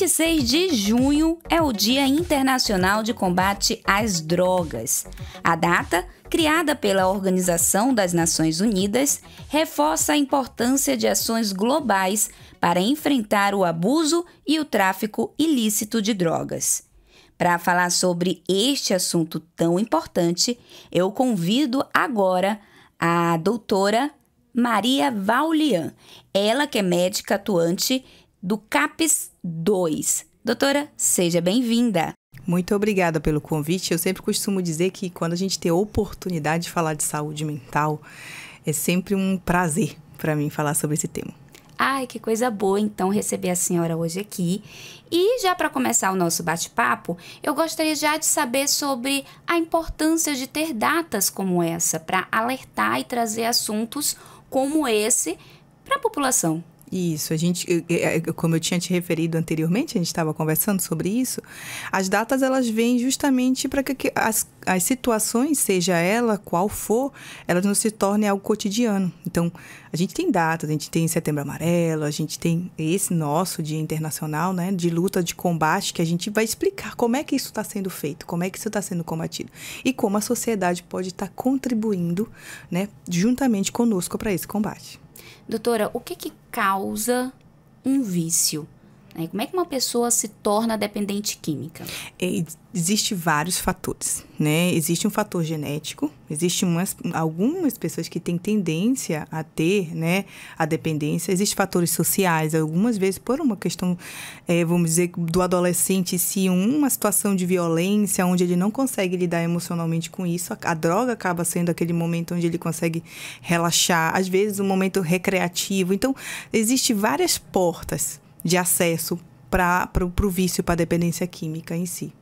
26 de junho é o Dia Internacional de Combate às Drogas. A data, criada pela Organização das Nações Unidas, reforça a importância de ações globais para enfrentar o abuso e o tráfico ilícito de drogas. Para falar sobre este assunto tão importante, eu convido agora a doutora Maria Vaulian, ela que é médica atuante do CAPES 2. Doutora, seja bem-vinda. Muito obrigada pelo convite. Eu sempre costumo dizer que quando a gente tem a oportunidade de falar de saúde mental, é sempre um prazer para mim falar sobre esse tema. Ai, que coisa boa, então, receber a senhora hoje aqui. E já para começar o nosso bate-papo, eu gostaria já de saber sobre a importância de ter datas como essa para alertar e trazer assuntos como esse para a população. Isso, como eu tinha te referido anteriormente, a gente estava conversando sobre isso, as datas elas vêm justamente para que as situações, seja ela qual for, elas não se tornem algo cotidiano. Então, a gente tem datas, a gente tem Setembro Amarelo, a gente tem esse nosso Dia Internacional, né, de luta, de combate, que a gente vai explicar como é que isso está sendo feito, como é que isso está sendo combatido e como a sociedade pode estar contribuindo, né, juntamente conosco para esse combate. Doutora, o que causa um vício? Como é que uma pessoa se torna dependente química? Existem vários fatores, né? Existe um fator genético, existem algumas pessoas que têm tendência a ter, né, a dependência. Existem fatores sociais, algumas vezes por uma questão, vamos dizer, do adolescente, se uma situação de violência, onde ele não consegue lidar emocionalmente com isso, a droga acaba sendo aquele momento onde ele consegue relaxar, às vezes um momento recreativo. Então, existem várias portas de acesso para o vício, para a dependência química em si.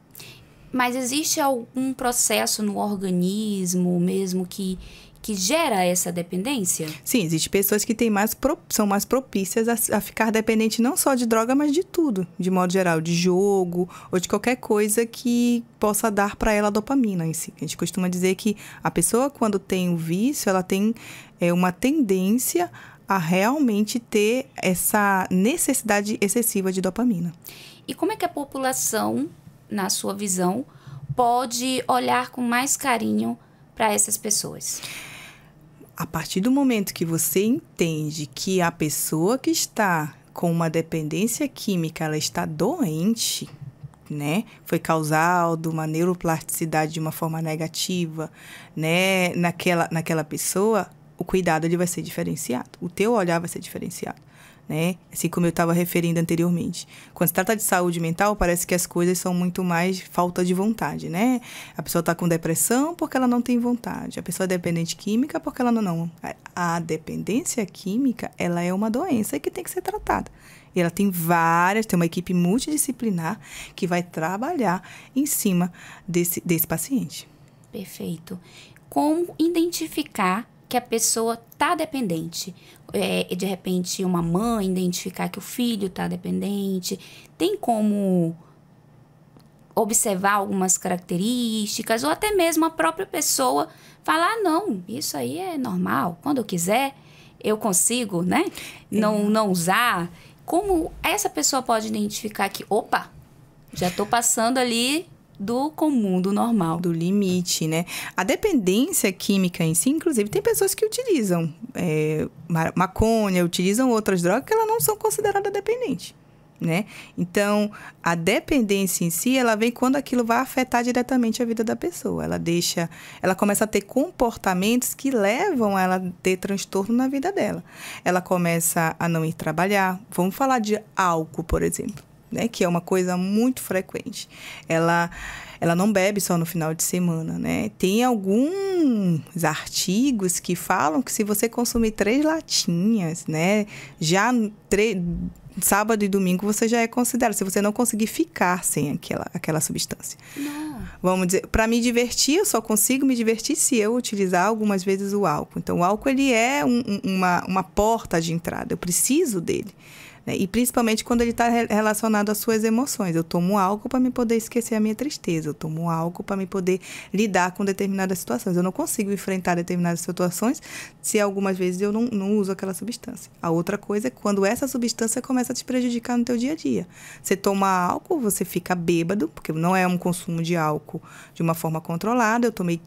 Mas existe algum processo no organismo mesmo que gera essa dependência? Sim, existem pessoas que são mais propícias a ficar dependente não só de droga, mas de tudo, de modo geral, de jogo ou de qualquer coisa que possa dar para ela dopamina em si. A gente costuma dizer que a pessoa, quando tem o vício, ela tem uma tendência a realmente ter essa necessidade excessiva de dopamina. E como é que a população, na sua visão, pode olhar com mais carinho para essas pessoas? A partir do momento que você entende que a pessoa que está com uma dependência química, ela está doente, né? Foi causado uma neuroplasticidade de uma forma negativa, né? Naquela pessoa, o cuidado ele vai ser diferenciado. O teu olhar vai ser diferenciado, né? Assim como eu estava referindo anteriormente. Quando se trata de saúde mental, parece que as coisas são muito mais falta de vontade, né? A pessoa está com depressão porque ela não tem vontade. A pessoa é dependente química porque ela não. A dependência química, ela é uma doença que tem que ser tratada. E ela tem uma equipe multidisciplinar que vai trabalhar em cima desse paciente. Perfeito. Como identificar que a pessoa está dependente? De repente, uma mãe identificar que o filho está dependente. Tem como observar algumas características ou até mesmo a própria pessoa falar, não, isso aí é normal. Quando eu quiser, eu consigo, né? Não usar. Como essa pessoa pode identificar que, opa, já estou passando ali do comum, do normal. Do limite, né? A dependência química em si, inclusive, tem pessoas que utilizam maconha, utilizam outras drogas que elas não são consideradas dependentes, né? Então, a dependência em si, ela vem quando aquilo vai afetar diretamente a vida da pessoa. Ela começa a ter comportamentos que levam ela a ter transtorno na vida dela. Ela começa a não ir trabalhar. Vamos falar de álcool, por exemplo, né, que é uma coisa muito frequente. Ela não bebe só no final de semana, né? Tem alguns artigos que falam que se você consumir 3 latinhas, né, já sábado e domingo você já é considerado, se você não conseguir ficar sem aquela substância. Não. Vamos dizer, para me divertir, eu só consigo me divertir se eu utilizar algumas vezes o álcool. Então, o álcool ele é uma porta de entrada, eu preciso dele, né? E principalmente quando ele está relacionado às suas emoções. Eu tomo álcool para me poder esquecer a minha tristeza. Eu tomo álcool para me poder lidar com determinadas situações. Eu não consigo enfrentar determinadas situações se algumas vezes eu não uso aquela substância. A outra coisa é quando essa substância começa a te prejudicar no teu dia a dia. Você toma álcool, você fica bêbado, porque não é um consumo de álcool de uma forma controlada. Eu tomei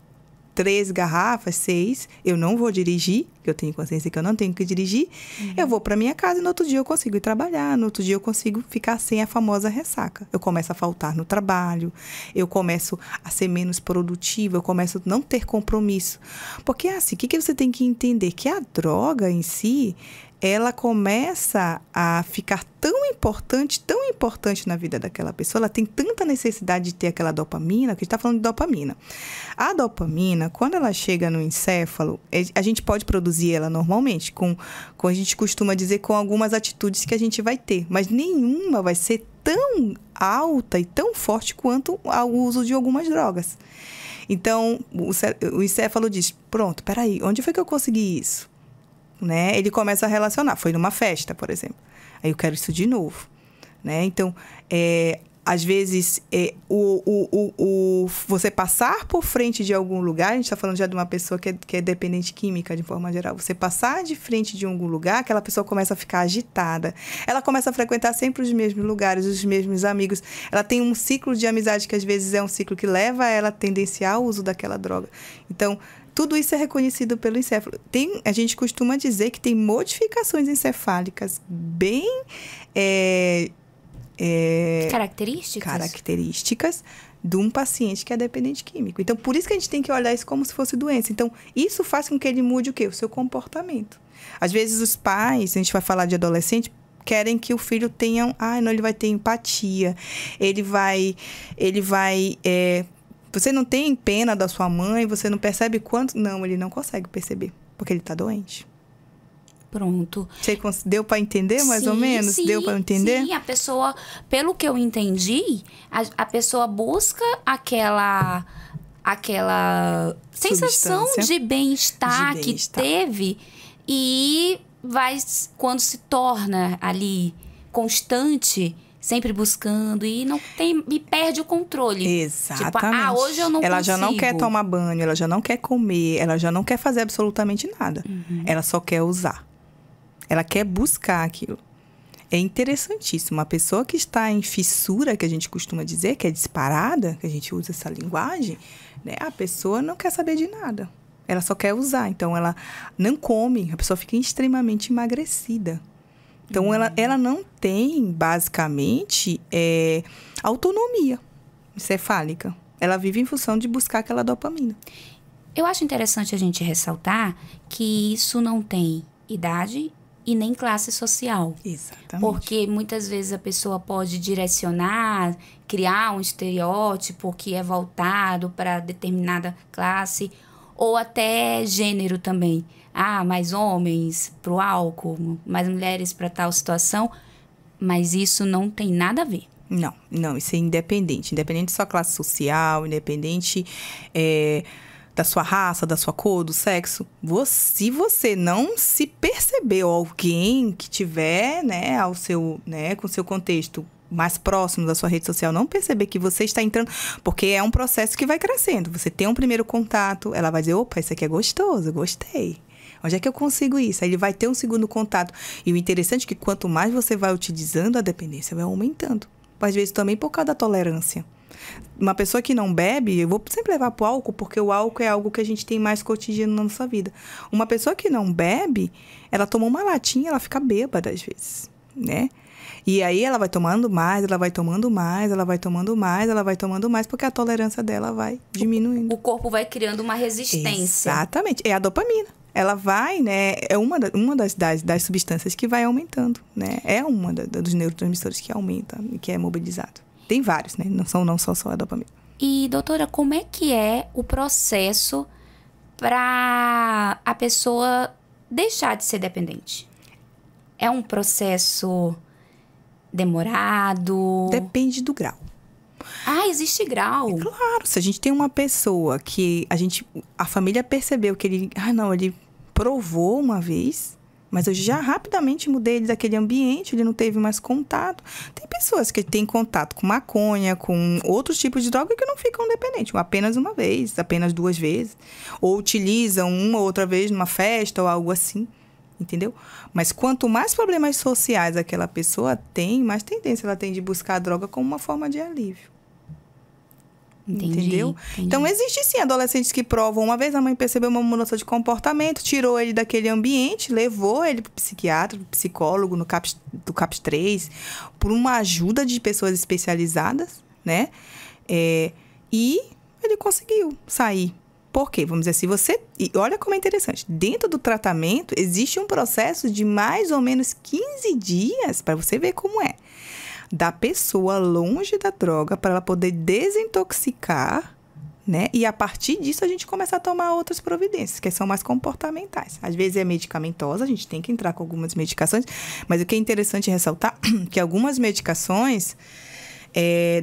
3 garrafas, 6, eu não vou dirigir, porque eu tenho consciência que eu não tenho que dirigir. Eu vou para minha casa e no outro dia eu consigo ir trabalhar, no outro dia eu consigo ficar sem a famosa ressaca. Eu começo a faltar no trabalho, eu começo a ser menos produtiva, eu começo a não ter compromisso. Porque assim, o que você tem que entender? Que a droga em si, ela começa a ficar tão importante na vida daquela pessoa, ela tem tanta necessidade de ter aquela dopamina, que a gente está falando de dopamina. A dopamina, quando ela chega no encéfalo, a gente pode produzir ela normalmente, com a gente costuma dizer, com algumas atitudes que a gente vai ter, mas nenhuma vai ser tão alta e tão forte quanto o uso de algumas drogas. Então, o encéfalo diz, pronto, peraí, onde foi que eu consegui isso? Né? Ele começa a relacionar. Foi numa festa, por exemplo. Aí eu quero isso de novo. Né? Então, às vezes, você passar por frente de algum lugar, a gente está falando já de uma pessoa que é dependente química, de forma geral. Você passar de frente de algum lugar, aquela pessoa começa a ficar agitada. Ela começa a frequentar sempre os mesmos lugares, os mesmos amigos. Ela tem um ciclo de amizade que, às vezes, é um ciclo que leva ela a tendenciar ao uso daquela droga. Então, tudo isso é reconhecido pelo encéfalo. A gente costuma dizer que tem modificações encefálicas bem características de um paciente que é dependente químico. Então, por isso que a gente tem que olhar isso como se fosse doença. Então, isso faz com que ele mude o quê? O seu comportamento. Às vezes, os pais, a gente vai falar de adolescente, querem que o filho tenha... não, ele vai ter empatia. Ele vai você não tem pena da sua mãe, você não percebe quanto... Não, ele não consegue perceber, porque ele está doente. Pronto. Deu para entender, mais ou menos? Deu para entender? Sim, a pessoa, pelo que eu entendi, a pessoa busca aquela sensação de bem-estar que teve e quando se torna ali constante... sempre buscando e perde o controle. Exatamente. Tipo, hoje eu não ela consigo. já não quer tomar banho, ela já não quer comer, ela já não quer fazer absolutamente nada. Ela só quer usar. Ela quer buscar aquilo. É interessantíssimo. Uma pessoa que está em fissura, que a gente costuma dizer, que é disparada, que a gente usa essa linguagem, né? A pessoa não quer saber de nada. Ela só quer usar. Então, ela não come. A pessoa fica extremamente emagrecida. Então, ela não tem, basicamente, autonomia encefálica. Ela vive em função de buscar aquela dopamina. Eu acho interessante a gente ressaltar que isso não tem idade e nem classe social. Exatamente. Porque muitas vezes a pessoa pode direcionar, criar um estereótipo que é voltado para determinada classe ou até gênero também. Mais homens para o álcool, mais mulheres para tal situação. Mas isso não tem nada a ver. Não, isso é independente. Independente da sua classe social, independente da sua raça, da sua cor, do sexo. Se você não se percebeu alguém que tiver, né, com o seu contexto mais próximo da sua rede social, não perceber que você está entrando... Porque é um processo que vai crescendo. Você tem um primeiro contato, ela vai dizer, opa, isso aqui é gostoso, gostei. Onde é que eu consigo isso? Aí ele vai ter um segundo contato. E o interessante é que quanto mais você vai utilizando, a dependência vai aumentando. Às vezes também por causa da tolerância. Uma pessoa que não bebe, eu vou sempre levar pro álcool, porque o álcool é algo que a gente tem mais cotidiano na nossa vida. Uma pessoa que não bebe, ela toma uma latinha, ela fica bêbada às vezes, né? E aí ela vai tomando mais, ela vai tomando mais, ela vai tomando mais, ela vai tomando mais, porque a tolerância dela vai diminuindo. O corpo vai criando uma resistência. Exatamente. É a dopamina. Ela vai, né? É uma das substâncias que vai aumentando, né? É uma dos neurotransmissores que aumenta e que é mobilizado. Tem vários, né? Não só a dopamina. E, doutora, como é que é o processo para a pessoa deixar de ser dependente? É um processo demorado? Depende do grau. Existe grau? Claro, se a gente tem uma pessoa que a família percebeu que ele provou uma vez, Mas eu já rapidamente mudei ele daquele ambiente, ele não teve mais contato. Tem pessoas que têm contato com maconha, com outros tipos de droga que não ficam dependentes. Apenas uma vez, apenas 2 vezes. Ou utilizam uma ou outra vez numa festa ou algo assim. Entendeu? Mas quanto mais problemas sociais aquela pessoa tem, mais tendência ela tem de buscar a droga como uma forma de alívio. Entendeu? Entendi. Então, existe sim adolescentes que provam. Uma vez a mãe percebeu uma mudança de comportamento, tirou ele daquele ambiente, levou ele para o psiquiatra, pro psicólogo, no CAPS 3, por uma ajuda de pessoas especializadas, né? E ele conseguiu sair. Por quê? Vamos dizer assim, e olha como é interessante. Dentro do tratamento, existe um processo de mais ou menos 15 dias, para você ver como é, da pessoa longe da droga para ela poder desintoxicar, né? E a partir disso a gente começa a tomar outras providências, que são mais comportamentais. Às vezes é medicamentosa, a gente tem que entrar com algumas medicações, mas o que é interessante ressaltar é que algumas medicações,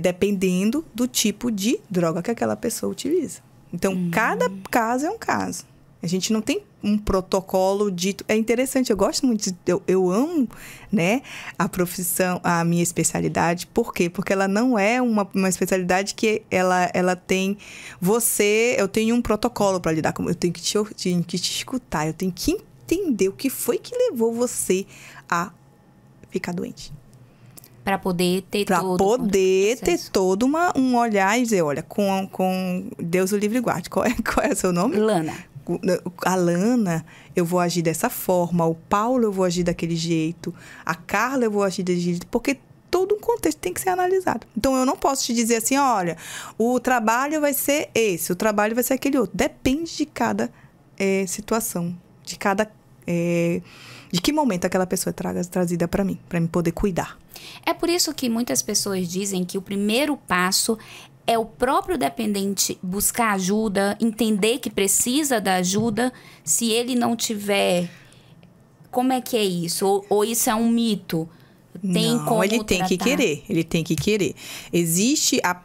dependendo do tipo de droga que aquela pessoa utiliza. Então, cada caso é um caso. A gente não tem um protocolo dito. É interessante, eu gosto muito, eu amo, né, a profissão, a minha especialidade. Por quê? Porque ela não é uma especialidade que ela tem... Eu tenho um protocolo para lidar com... Eu tenho que te escutar, eu tenho que entender o que foi que levou você a ficar doente. Para poder ter todo um olhar e dizer, olha, com Deus o livre guarde. Qual é o seu nome? Lana. A Lana, eu vou agir dessa forma. O Paulo, eu vou agir daquele jeito. A Carla, eu vou agir daquele jeito. Porque todo um contexto tem que ser analisado. Então, eu não posso te dizer assim, olha, o trabalho vai ser esse, o trabalho vai ser aquele outro. Depende de cada situação, de cada... de que momento aquela pessoa é trazida para mim poder cuidar. É por isso que muitas pessoas dizem que o primeiro passo é o próprio dependente buscar ajuda, entender que precisa da ajuda. Se ele não tiver... Como é que é isso? Ou isso é um mito? Ele tem que querer.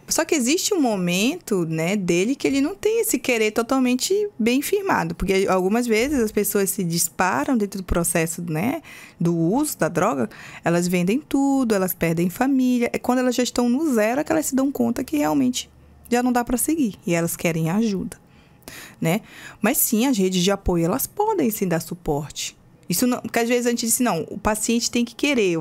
Só que existe um momento, né, dele que ele não tem esse querer totalmente bem firmado. Porque algumas vezes as pessoas se disparam dentro do processo, né, do uso da droga. Elas vendem tudo, elas perdem família. É quando elas já estão no zero é que elas se dão conta que realmente já não dá para seguir. E elas querem ajuda, né? Mas sim, as redes de apoio, elas podem sim dar suporte. Isso não, porque às vezes a gente diz, não, o paciente tem que querer.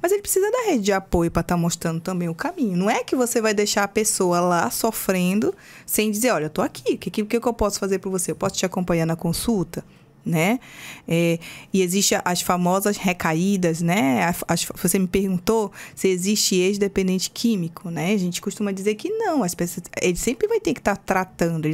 Mas ele precisa da rede de apoio para estar mostrando também o caminho. Não é que você vai deixar a pessoa lá sofrendo sem dizer, olha, eu tô aqui, o que eu posso fazer por você? Eu posso te acompanhar na consulta, né? E existe as famosas recaídas, né? Você me perguntou se existe ex-dependente químico, né? A gente costuma dizer que não. Ele sempre vai ter que estar tratando.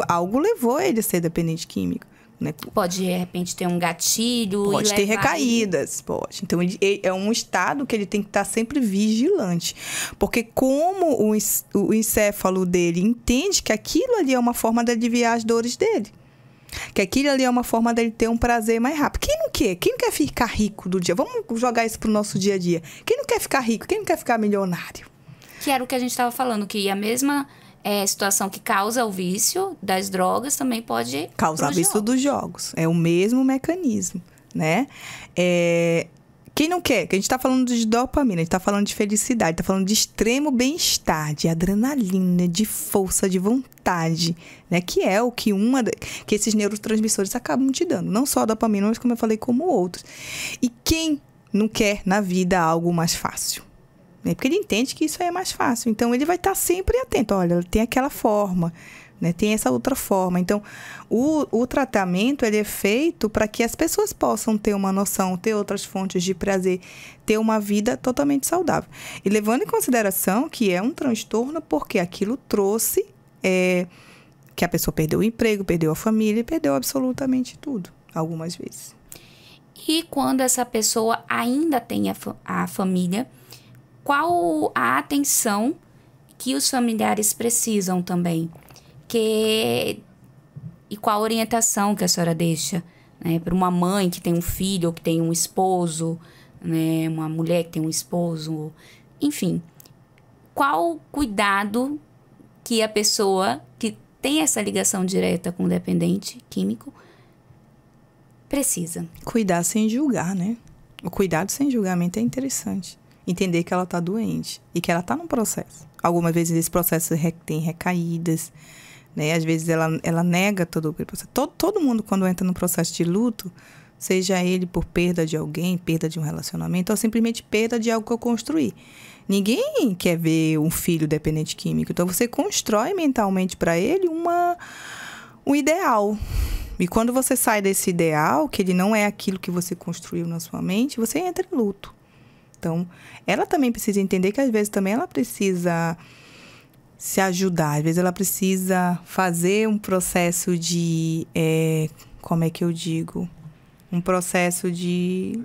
Algo levou ele a ser dependente químico. Né? Pode, de repente, ter um gatilho. Pode ter recaídas, pode. Então, é um estado que ele tem que estar sempre vigilante. Porque como o encéfalo dele entende que aquilo ali é uma forma de aliviar as dores dele. Que aquilo ali é uma forma dele ter um prazer mais rápido. Quem não quer? Quem não quer ficar rico do dia? Vamos jogar isso pro nosso dia a dia. Quem não quer ficar rico? Quem não quer ficar milionário? Que era o que a gente estava falando, que a mesma... situação que causa o vício das drogas também pode causar vício dos jogos. É o mesmo mecanismo, né? Quem não quer? Que a gente está falando de dopamina, a gente está falando de felicidade, está falando de extremo bem-estar, de adrenalina, de força, de vontade, né? Que é o que que esses neurotransmissores acabam te dando. Não só a dopamina, mas como eu falei, como outros. E quem não quer na vida algo mais fácil? Porque ele entende que isso aí é mais fácil. Então, ele vai estar sempre atento. Olha, tem aquela forma, né? Tem essa outra forma. Então, o tratamento ele é feito para que as pessoas possam ter uma noção, ter outras fontes de prazer, ter uma vida totalmente saudável. E levando em consideração que é um transtorno porque aquilo trouxe que a pessoa perdeu o emprego, perdeu a família e perdeu absolutamente tudo, algumas vezes. E quando essa pessoa ainda tem a família... Qual a atenção que os familiares precisam também? E qual a orientação que a senhora deixa, né, para uma mãe que tem um filho ou que tem um esposo, né, uma mulher que tem um esposo, enfim. Qual cuidado que a pessoa que tem essa ligação direta com o dependente químico precisa? Cuidar sem julgar, né? O cuidado sem julgamento é interessante. Entender que ela está doente e que ela está num processo. Algumas vezes esse processo tem recaídas, né? Às vezes ela nega todo o processo. Todo mundo, quando entra no processo de luto, seja ele por perda de alguém, perda de um relacionamento, ou simplesmente perda de algo que eu construí. Ninguém quer ver um filho dependente químico. Então, você constrói mentalmente para ele um ideal. E quando você sai desse ideal, que ele não é aquilo que você construiu na sua mente, você entra em luto. Então, ela também precisa entender que, às vezes, também ela precisa se ajudar. Às vezes, ela precisa fazer um processo de... como é que eu digo? Um processo de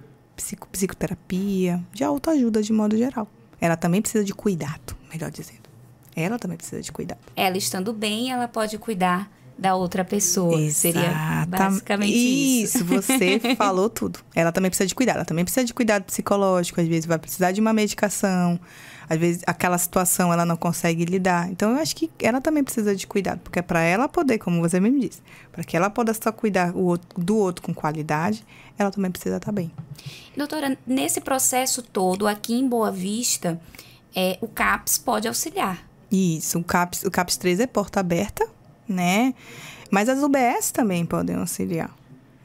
psicoterapia, de autoajuda, de modo geral. Ela também precisa de cuidado, melhor dizendo. Ela também precisa de cuidado. Ela estando bem, ela pode cuidar da outra pessoa. Seria basicamente isso. Isso, você falou tudo. Ela também precisa de cuidado. Ela também precisa de cuidado psicológico. Às vezes vai precisar de uma medicação. Às vezes aquela situação ela não consegue lidar. Então, eu acho que ela também precisa de cuidado. Porque é para ela poder, como você mesmo disse, para que ela possa só cuidar do outro com qualidade, ela também precisa estar bem. Doutora, nesse processo todo, aqui em Boa Vista, o CAPS pode auxiliar. Isso, o CAPS 3 é porta aberta, né? Mas as UBS também podem auxiliar.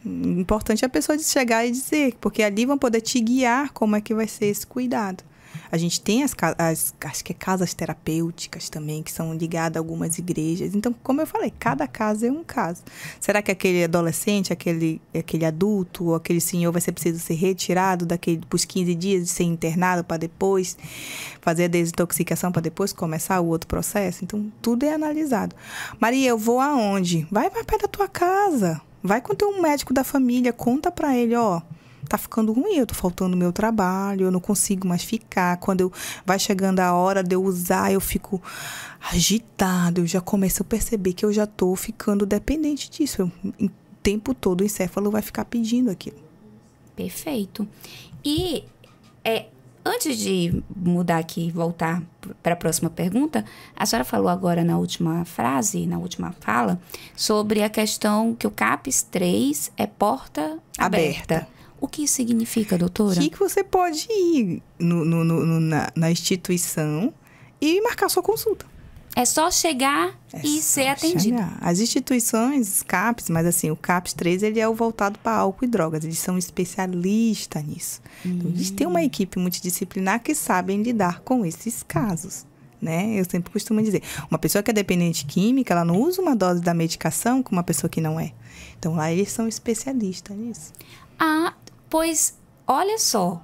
Importante é a pessoa chegar e dizer, porque ali vão poder te guiar como é que vai ser esse cuidado. A gente tem acho que casas terapêuticas também, que são ligadas a algumas igrejas. Então, como eu falei, cada caso é um caso. Será que aquele adolescente, aquele adulto, ou aquele senhor vai ser preciso ser retirado por 15 dias de ser internado para depois fazer a desintoxicação, para depois começar o outro processo? Então, tudo é analisado. Maria, eu vou aonde? Vai perto da tua casa. Vai com o teu médico da família, conta para ele, tá ficando ruim, eu tô faltando o meu trabalho, eu não consigo mais ficar. Quando vai chegando a hora de eu usar, eu fico agitada, eu já começo a perceber que eu já tô ficando dependente disso. O tempo todo o encéfalo vai ficar pedindo aquilo. Perfeito. E antes de mudar aqui e voltar para a próxima pergunta, a senhora falou agora na última frase, na última fala, sobre a questão que o CAPS 3 é porta aberta. O que isso significa, doutora? Que você pode ir na instituição e marcar sua consulta. É só chegar e ser atendido. As instituições, CAPS, mas assim, o CAPS 3, ele é o voltado para álcool e drogas. Eles são especialistas nisso. Então, eles têm uma equipe multidisciplinar que sabem lidar com esses casos, né? Eu sempre costumo dizer, uma pessoa que é dependente química, ela não usa uma dose da medicação como uma pessoa que não é. Então, lá eles são especialistas nisso. Pois, olha só,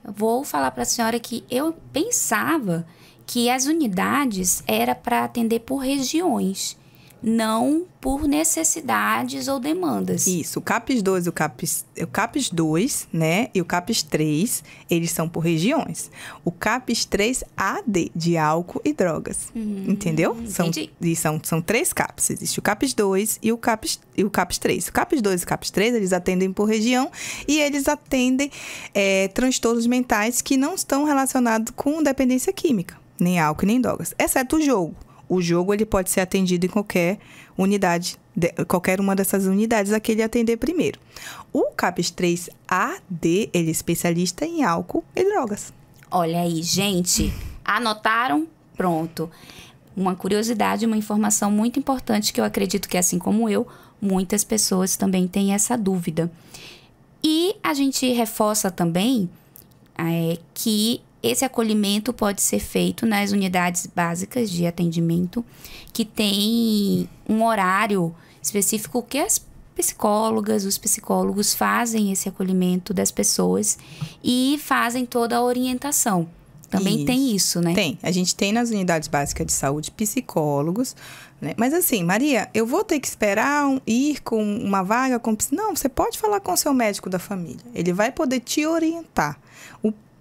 eu vou falar para a senhora que eu pensava que as unidades era para atender por regiões, não por necessidades ou demandas. Isso, o CAPS 2, o CAPS 2, né, e o CAPS 3, eles são por regiões. O CAPS 3 AD, de álcool e drogas, entendeu? São 3 CAPS, existe o CAPS 2 e o CAPS 3. O CAPS 2 e o CAPS 3, eles atendem por região e eles atendem transtornos mentais que não estão relacionados com dependência química, nem álcool nem drogas, exceto o jogo. O jogo ele pode ser atendido em qualquer unidade, qualquer uma dessas unidades a que ele atender primeiro. O CAPS 3 AD, ele é especialista em álcool e drogas. Olha aí, gente, anotaram? Pronto. Uma curiosidade, uma informação muito importante que eu acredito que, assim como eu, muitas pessoas também têm essa dúvida. E a gente reforça também que esse acolhimento pode ser feito nas unidades básicas de atendimento, que tem um horário específico que as psicólogas, os psicólogos fazem esse acolhimento das pessoas e fazem toda a orientação. Também tem isso, né? Tem. A gente tem nas unidades básicas de saúde psicólogos, né? Mas assim, Maria, eu vou ter que esperar ir com uma vaga com... Não, você pode falar com o seu médico da família. Ele vai poder te orientar.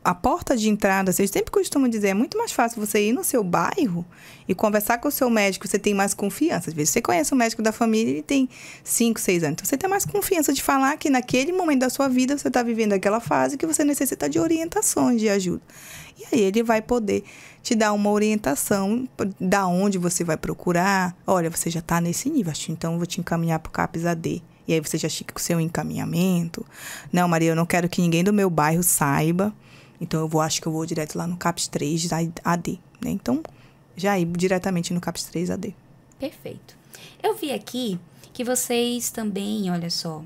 A porta de entrada, eu sempre costumo dizer, é muito mais fácil você ir no seu bairro e conversar com o seu médico, você tem mais confiança. Às vezes você conhece o médico da família e ele tem 5, 6 anos. Então você tem mais confiança de falar que naquele momento da sua vida você está vivendo aquela fase que você necessita de orientações, de ajuda. E aí ele vai poder te dar uma orientação da onde você vai procurar. Olha, você já está nesse nível, então eu vou te encaminhar para o CAPS AD. E aí você já fica com o seu encaminhamento. Não, Maria, eu não quero que ninguém do meu bairro saiba. Então, acho que eu vou direto lá no CAPS 3 AD, né? Então, já ir diretamente no CAPS 3 AD. Perfeito. Eu vi aqui que vocês também, olha só,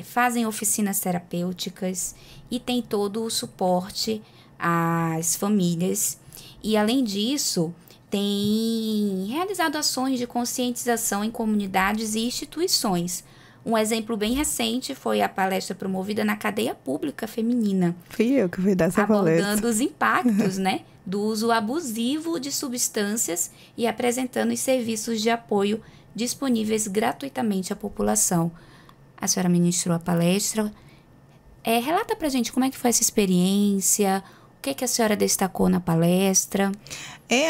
fazem oficinas terapêuticas e tem todo o suporte às famílias. E, além disso, tem realizado ações de conscientização em comunidades e instituições. Um exemplo bem recente foi a palestra promovida na cadeia pública feminina. Fui eu que fui dar essa palestra. Abordando os impactos, né, do uso abusivo de substâncias e apresentando os serviços de apoio disponíveis gratuitamente à população. A senhora ministrou a palestra. Relata pra gente como é que foi essa experiência, o que a senhora destacou na palestra.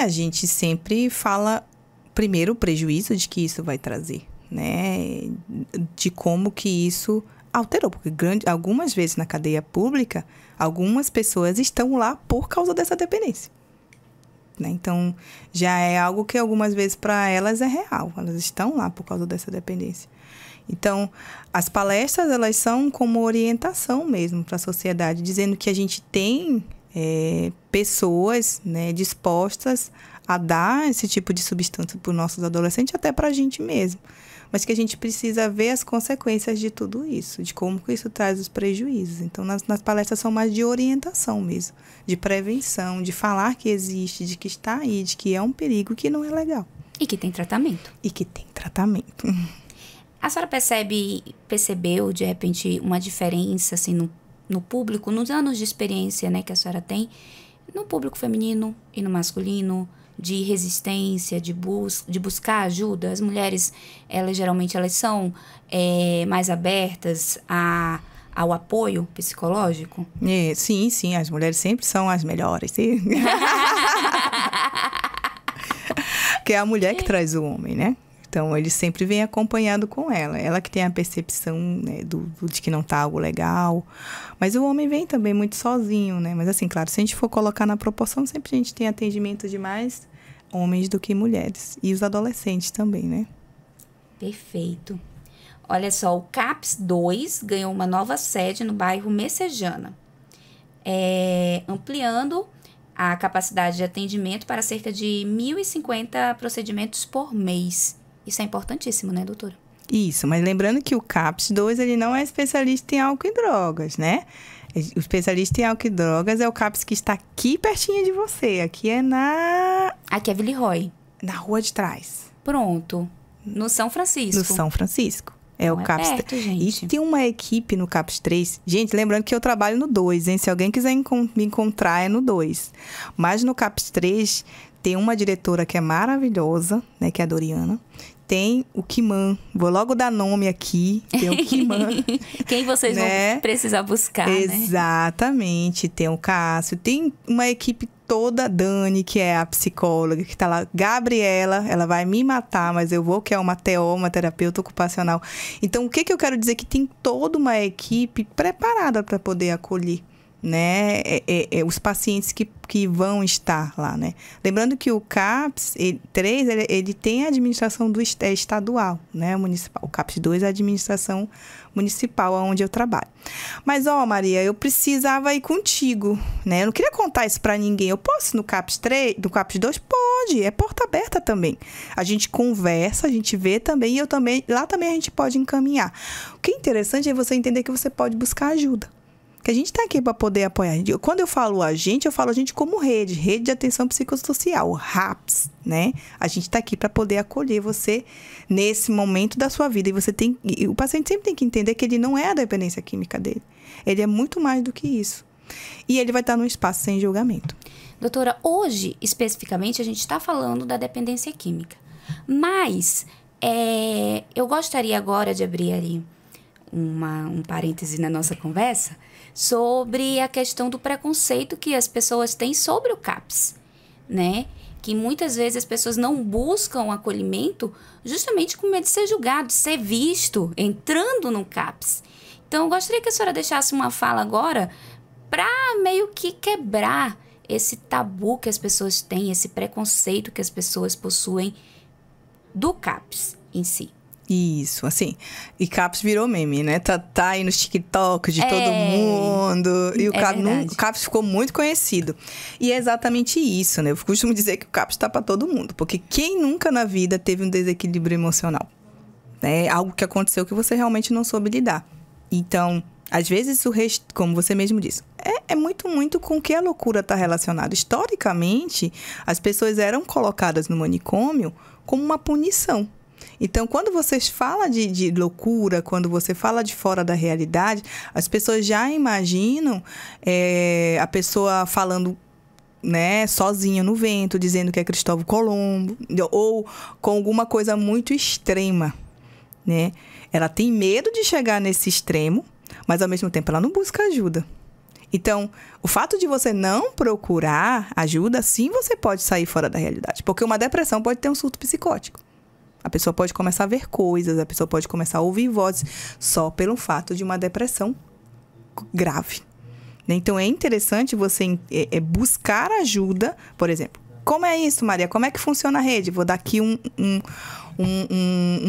A gente sempre fala, primeiro, o prejuízo de que isso vai trazer, né? De como que isso alterou. Porque algumas vezes na cadeia pública, algumas pessoas estão lá por causa dessa dependência. Né? Então, já é algo que algumas vezes para elas é real. Elas estão lá por causa dessa dependência. Então, as palestras, elas são como orientação mesmo para a sociedade, dizendo que a gente tem pessoas, né, dispostas a dar esse tipo de substância para os nossos adolescentes, até para a gente mesmo. Mas que a gente precisa ver as consequências de tudo isso, de como que isso traz os prejuízos. Então, nas palestras são mais de orientação mesmo, de prevenção, de falar que existe, de que está aí, de que é um perigo, que não é legal. E que tem tratamento. E que tem tratamento. A senhora percebeu, de repente, uma diferença, assim, no público, nos anos de experiência, né, que a senhora tem, no público feminino e no masculino, de resistência, de buscar ajuda? As mulheres, geralmente, elas são mais abertas ao apoio psicológico? Sim, as mulheres sempre são as melhores. Que é a mulher que traz o homem, né? Então, ele sempre vem acompanhado com ela. Ela que tem a percepção, né, de que não tá algo legal. Mas o homem vem também muito sozinho, né? Mas, assim, claro, se a gente for colocar na proporção, sempre a gente tem atendimento de mais homens do que mulheres. E os adolescentes também, né? Perfeito. Olha só, o CAPS 2 ganhou uma nova sede no bairro Messejana, ampliando a capacidade de atendimento para cerca de 1.050 procedimentos por mês. Isso é importantíssimo, né, doutora? Isso, mas lembrando que o CAPS 2, ele não é especialista em álcool e drogas, né? O especialista em álcool e drogas é o CAPS que está aqui pertinho de você. Aqui é Aqui é Villeroy. Na rua de trás. Pronto. No São Francisco. No São Francisco. É o CAPS 3. Perto, gente. E tem uma equipe no CAPS 3. Gente, lembrando que eu trabalho no 2, hein? Se alguém quiser me encontrar, é no 2. Mas no CAPS 3 tem uma diretora que é maravilhosa, né? Que é a Doriana. Tem o Kiman. Vou logo dar nome aqui. Tem o Kiman. Quem vocês vão precisar buscar, Exatamente. Né? Tem o Cássio. Tem uma equipe toda, Dani, que é a psicóloga, que tá lá. Gabriela, ela vai me matar, mas eu vou, que é uma TO, uma terapeuta ocupacional. Então, o que eu quero dizer? Que tem toda uma equipe preparada para poder acolher, né, os pacientes que vão estar lá, né? Lembrando que o CAPS 3, ele tem a administração estadual, né, municipal. O CAPS 2 é a administração municipal, onde eu trabalho. Mas, Maria, eu precisava ir contigo, né? Eu não queria contar isso para ninguém. Eu posso no CAPS 3, no CAPS 2? Pode, é porta aberta também. A gente conversa, a gente vê também, e lá também a gente pode encaminhar. O que é interessante é você entender que você pode buscar ajuda. Que a gente está aqui para poder apoiar. Quando eu falo a gente como rede de atenção psicossocial, RAPS, né? A gente está aqui para poder acolher você nesse momento da sua vida. E o paciente sempre tem que entender que ele não é a dependência química dele. Ele é muito mais do que isso. E ele vai estar num espaço sem julgamento. Doutora, hoje, especificamente, a gente está falando da dependência química. Mas, eu gostaria agora de abrir ali um parêntese na nossa conversa sobre a questão do preconceito que as pessoas têm sobre o CAPS, né? Que muitas vezes as pessoas não buscam acolhimento justamente com medo de ser julgado, de ser visto entrando no CAPS. Então, eu gostaria que a senhora deixasse uma fala agora para meio que quebrar esse tabu que as pessoas têm, esse preconceito que as pessoas possuem do CAPS em si. Isso, assim. E CAPS virou meme, né? Tá aí nos TikTok de todo mundo. E o CAPS ficou muito conhecido. E é exatamente isso, né? Eu costumo dizer que o CAPS tá para todo mundo. Porque quem nunca na vida teve um desequilíbrio emocional? É algo que aconteceu que você realmente não soube lidar. Então, às vezes, como você mesmo disse, é muito com o que a loucura está relacionada. Historicamente, as pessoas eram colocadas no manicômio como uma punição. Então, quando você fala de loucura, quando você fala de fora da realidade, as pessoas já imaginam a pessoa falando, né, sozinha no vento, dizendo que é Cristóvão Colombo, ou com alguma coisa muito extrema, né? Ela tem medo de chegar nesse extremo, mas ao mesmo tempo ela não busca ajuda. Então, o fato de você não procurar ajuda, sim, você pode sair fora da realidade. Porque uma depressão pode ter um surto psicótico. A pessoa pode começar a ver coisas, a pessoa pode começar a ouvir vozes só pelo fato de uma depressão grave. Então, é interessante você buscar ajuda. Por exemplo, como é isso, Maria? Como é que funciona a rede? Vou dar aqui um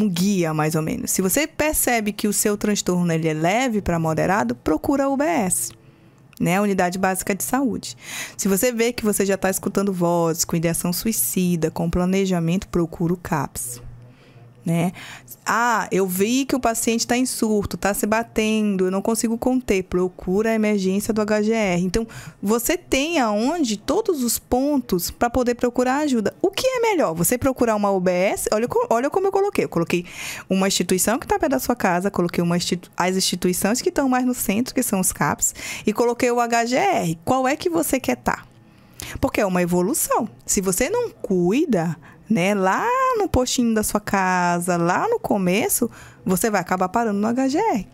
guia, mais ou menos. Se você percebe que o seu transtorno ele é leve para moderado, procura a UBS, né? A Unidade Básica de Saúde. Se você vê que você já está escutando vozes com ideação suicida, com planejamento, procura o CAPS. Né? Eu vi que o paciente está em surto, está se batendo, eu não consigo conter, procura a emergência do HGR. Então, você tem aonde todos os pontos para poder procurar ajuda. O que é melhor? Você procurar uma UBS? Olha como eu coloquei. Eu coloquei uma instituição que está perto da sua casa, coloquei as instituições que estão mais no centro, que são os CAPS, e coloquei o HGR. Qual é que você quer estar? Porque é uma evolução. Se você não cuida, né, lá no postinho da sua casa, lá no começo, você vai acabar parando no HGR.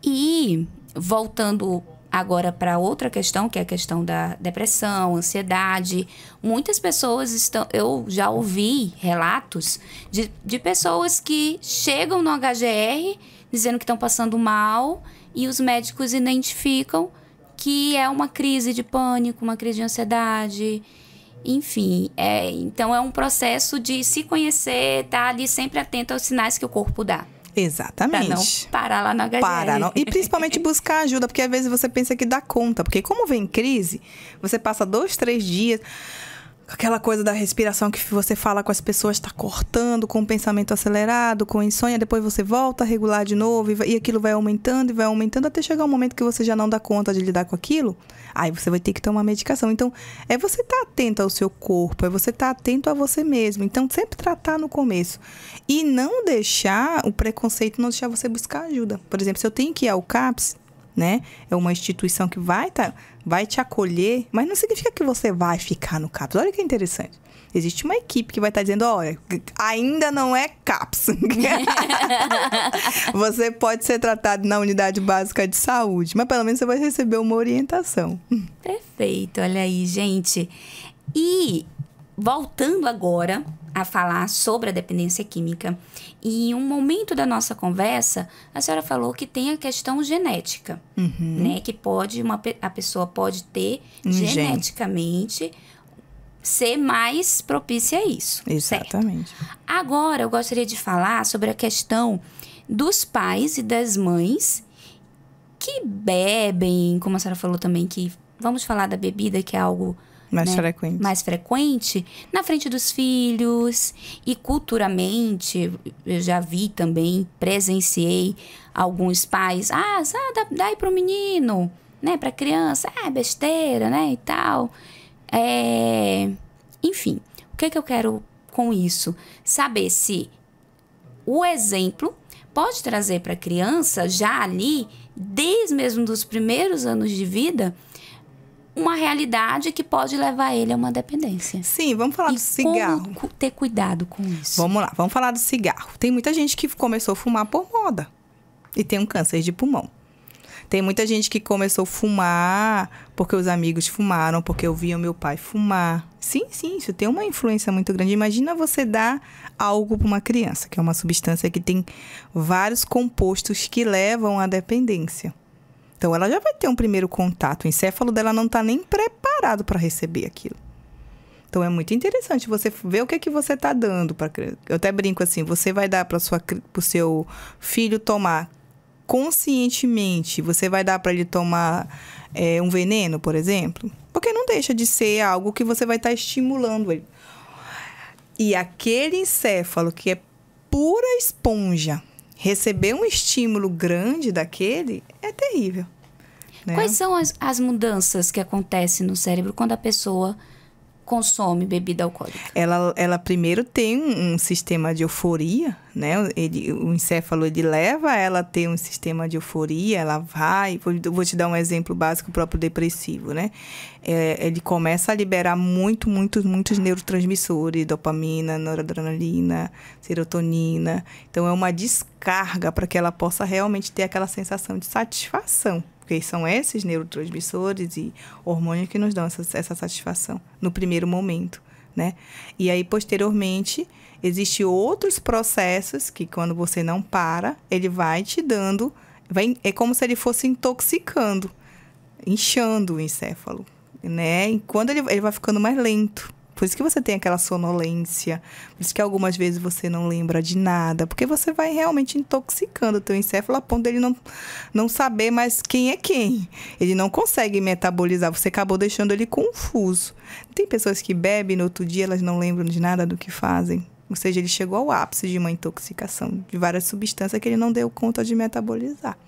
E voltando agora para outra questão, que é a questão da depressão, ansiedade, muitas pessoas eu já ouvi relatos de pessoas que chegam no HGR dizendo que estão passando mal e os médicos identificam que é uma crise de pânico, uma crise de ansiedade. Enfim, então é um processo de se conhecer, estar ali sempre atento aos sinais que o corpo dá. Exatamente. Pra não parar lá na HGR. E principalmente buscar ajuda, porque às vezes você pensa que dá conta. Porque como vem crise, você passa 2, 3 dias... Aquela coisa da respiração que você fala com as pessoas, está cortando, com o pensamento acelerado, com insônia, depois você volta a regular de novo e aquilo vai aumentando até chegar um momento que você já não dá conta de lidar com aquilo. Aí você vai ter que tomar medicação. Então, é você estar atento ao seu corpo, é você estar atento a você mesmo. Então, sempre tratar no começo. E não deixar o preconceito, não deixar você buscar ajuda. Por exemplo, se eu tenho que ir ao CAPS, né? É uma instituição que vai te acolher, mas não significa que você vai ficar no CAPS. Olha que interessante. Existe uma equipe que vai estar dizendo, olha, ainda não é CAPS. Você pode ser tratado na Unidade Básica de Saúde, mas pelo menos você vai receber uma orientação. Perfeito, olha aí, gente. E voltando agora a falar sobre a dependência química, e em um momento da nossa conversa, a senhora falou que tem a questão genética, né? Que a pessoa pode ter geneticamente ser mais propícia a isso. Exatamente. Certo? Agora, eu gostaria de falar sobre a questão dos pais e das mães que bebem, como a senhora falou também, que vamos falar da bebida, que é algo mais frequente, na frente dos filhos. E culturalmente, eu já vi também, presenciei alguns pais, dá aí pro menino, né, pra criança, besteira, né, e tal. Enfim, o que eu quero com isso? Saber se o exemplo pode trazer para a criança, já ali, desde mesmo dos primeiros anos de vida, uma realidade que pode levar ele a uma dependência. Sim, vamos falar do cigarro. Como ter cuidado com isso? Vamos lá, vamos falar do cigarro. Tem muita gente que começou a fumar por moda e tem um câncer de pulmão. Tem muita gente que começou a fumar porque os amigos fumaram, porque eu via meu pai fumar. Sim, isso tem uma influência muito grande. Imagina você dar algo para uma criança, que é uma substância que tem vários compostos que levam à dependência. Então, ela já vai ter um primeiro contato. O encéfalo dela não está nem preparado para receber aquilo. Então, é muito interessante você ver o que é que você está dando para criança. Eu até brinco assim, você vai dar para o seu filho tomar conscientemente, você vai dar para ele tomar um veneno, por exemplo? Porque não deixa de ser algo que você vai estar estimulando ele. E aquele encéfalo que é pura esponja, receber um estímulo grande daquele é terrível. Né? Quais são as mudanças que acontecem no cérebro quando a pessoa consome bebida alcoólica? Ela primeiro tem um sistema de euforia, né? O encéfalo, ele leva ela a ter um sistema de euforia, ela vai... Vou te dar um exemplo básico, o próprio depressivo, né? Ele começa a liberar muitos neurotransmissores, dopamina, noradrenalina, serotonina. Então, é uma descarga para que ela possa realmente ter aquela sensação de satisfação. Porque são esses neurotransmissores e hormônios que nos dão essa satisfação no primeiro momento, né? E aí, posteriormente, existem outros processos que, quando você não para, ele vai te dando... é como se ele fosse intoxicando, inchando o encéfalo, né? E quando ele vai ficando mais lento. Por isso que você tem aquela sonolência, por isso que algumas vezes você não lembra de nada, porque você vai realmente intoxicando o teu encéfalo a ponto dele não saber mais quem é quem. Ele não consegue metabolizar, você acabou deixando ele confuso. Tem pessoas que bebem no outro dia, elas não lembram de nada do que fazem. Ou seja, ele chegou ao ápice de uma intoxicação de várias substâncias que ele não deu conta de metabolizar.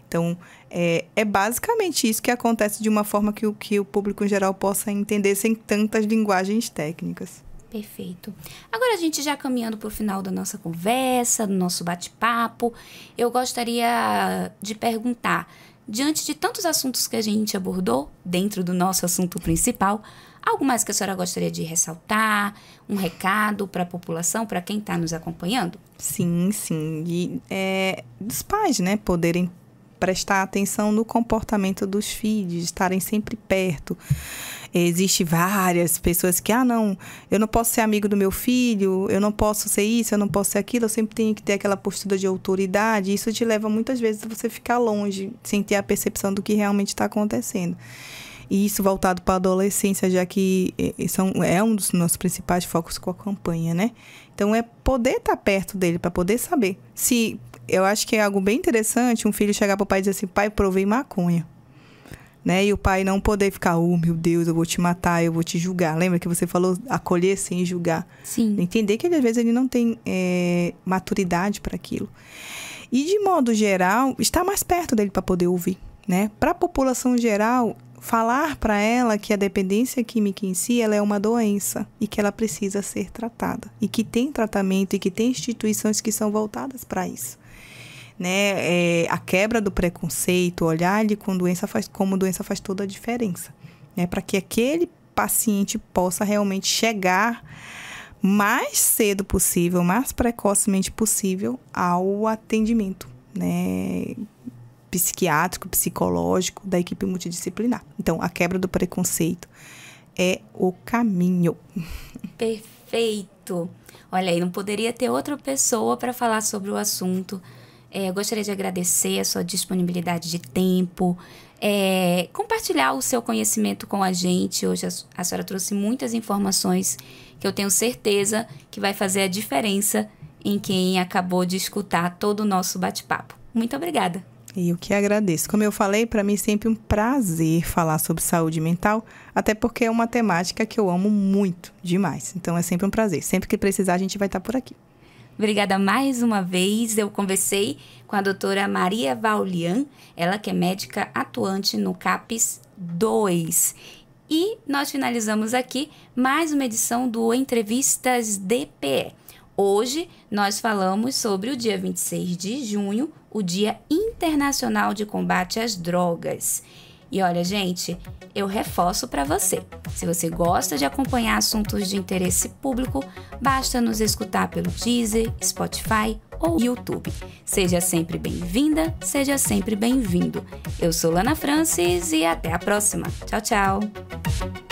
Então, é basicamente isso que acontece de uma forma que o público em geral possa entender sem tantas linguagens técnicas. Perfeito. Agora, a gente já caminhando para o final da nossa conversa, do nosso bate-papo, eu gostaria de perguntar, diante de tantos assuntos que a gente abordou, dentro do nosso assunto principal, algo mais que a senhora gostaria de ressaltar? Um recado para a população, para quem está nos acompanhando? Sim. Dos pais, né, poderem prestar atenção no comportamento dos filhos, estarem sempre perto. Existem várias pessoas que, não, eu não posso ser amigo do meu filho, eu não posso ser isso, eu não posso ser aquilo, eu sempre tenho que ter aquela postura de autoridade. Isso te leva muitas vezes a você ficar longe, sem ter a percepção do que realmente está acontecendo. E isso voltado para a adolescência, já que é um dos nossos principais focos com a campanha, né? Então, é poder estar perto dele, para poder saber. Eu acho que é algo bem interessante um filho chegar para o pai e dizer assim, pai, provei maconha. Né? E o pai não poder ficar, meu Deus, eu vou te matar, eu vou te julgar. Lembra que você falou acolher sem julgar? Sim. Entender que, às vezes, ele não tem maturidade para aquilo. E, de modo geral, estar mais perto dele para poder ouvir. Né? Para a população geral, falar para ela que a dependência química em si, ela é uma doença e que ela precisa ser tratada. E que tem tratamento e que tem instituições que são voltadas para isso. Né? A quebra do preconceito, olhar ele como doença faz toda a diferença. Né? Para que aquele paciente possa realmente chegar mais cedo possível, mais precocemente possível ao atendimento, né? Psiquiátrico, psicológico da equipe multidisciplinar. Então, a quebra do preconceito é o caminho. Perfeito! Olha aí, não poderia ter outra pessoa para falar sobre o assunto. Eu gostaria de agradecer a sua disponibilidade de tempo, compartilhar o seu conhecimento com a gente. Hoje a senhora trouxe muitas informações que eu tenho certeza que vai fazer a diferença em quem acabou de escutar todo o nosso bate-papo. Muito obrigada. Eu que agradeço. Como eu falei, para mim é sempre um prazer falar sobre saúde mental, até porque é uma temática que eu amo muito, demais. Então é sempre um prazer. Sempre que precisar, a gente vai estar por aqui. Obrigada mais uma vez. Eu conversei com a doutora Maria Vaulian, ela que é médica atuante no CAPS 2. E nós finalizamos aqui mais uma edição do Entrevistas DPE. Hoje nós falamos sobre o dia 26 de junho, o Dia Internacional de Combate às Drogas. E olha, gente, eu reforço para você. Se você gosta de acompanhar assuntos de interesse público, basta nos escutar pelo Deezer, Spotify ou YouTube. Seja sempre bem-vinda, seja sempre bem-vindo. Eu sou Lana Francis e até a próxima. Tchau, tchau!